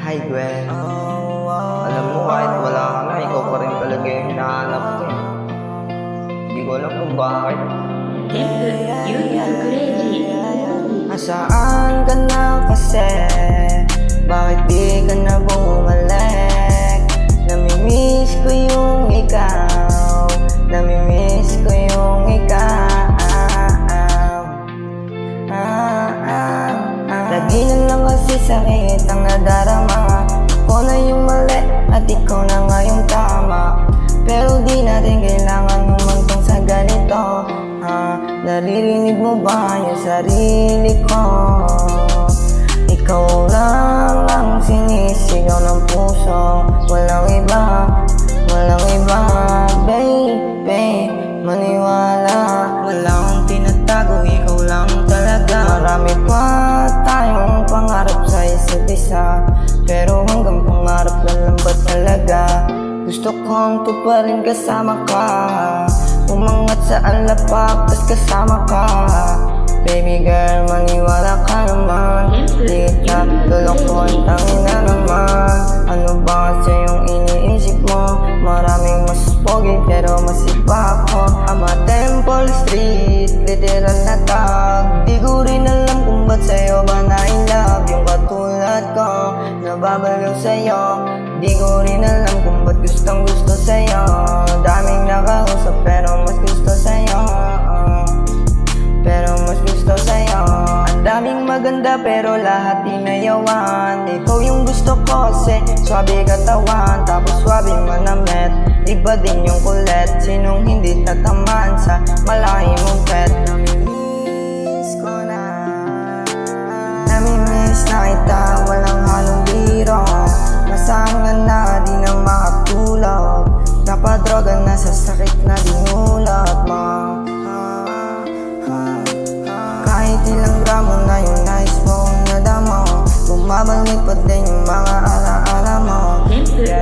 Hi Gwen, alam mo kahit wala ka na, ikaw pa rin talaga yung hinahanap ko eh. Hindi ko alam kung bakit. Nasaan ka na kasi? Bakit di ka na bumalik? Namimiss ko yung ikaw, namimiss ko yung ikaw. Lagi na lang kasi sakit ang nadarama. Ako na yung mali at ikaw na nga yung tama. Pero di natin kailangan humantong sa ganito. Naririnig mo ba yung sarili ko? Ikaw lang ang sinisigaw ng puso. Walang iba, baby, maniwala. Wala akong tinatago, ikaw lang talaga. Marami pa tayong pangarap sa isa't isa, pero hanggang pangarap na lang ba talaga? Gusto kong tuparin kasama ka, umangat sa alapak tas kasama ka. Baby girl, maniwala ka naman, di ka lulokon, tangin na naman. Ano ba kasi yung iniisip mo? Maraming mas pogi pero mas iba ako. Ama Temple Street, literal na tag. Di ko rin alam kung ba't sa'yo ba na-inlove yung katulad ko, nababaliw sa'yo. Di ko rin alam kung ba't gustong gusto sa'yo. Daming nakausap pero mas gusto sa'yo, pero mas gusto sa'yo. Ang daming maganda pero lahat inayawan. Ikaw yung gusto ko kasi swabe katawan, tapos swabe manamit. Iba din yung kulit, sinong hindi tatamaan sa malaki mong pet. Namimiss ko na, namimiss na kita, walang halong biro. Nasaan nga na, di na makatulog. Napadroga na sa sakit na dinulot mo. Kahit ilang gramo na yung nais mo nadamo, bumabalik pa din yung mga alaala mo. Mga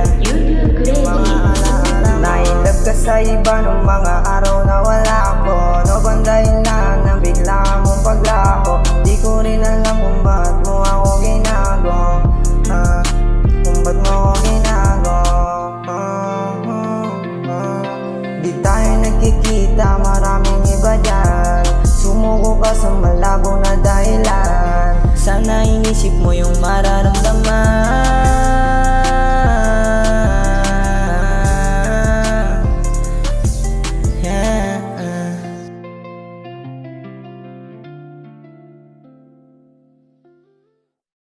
alaala mo. Nailab ka sa iba nung mga araw na wala ko. No bang dahilan na bigla mong paglako? Di ko rin alam kung ba't mo ako ginago, kung ba't mo ako ginago. Di tayo nagkikita, maraming iba dyan. Sumuko ka sa malabo na dahilan. Sana inisip mo yung mararamdaman.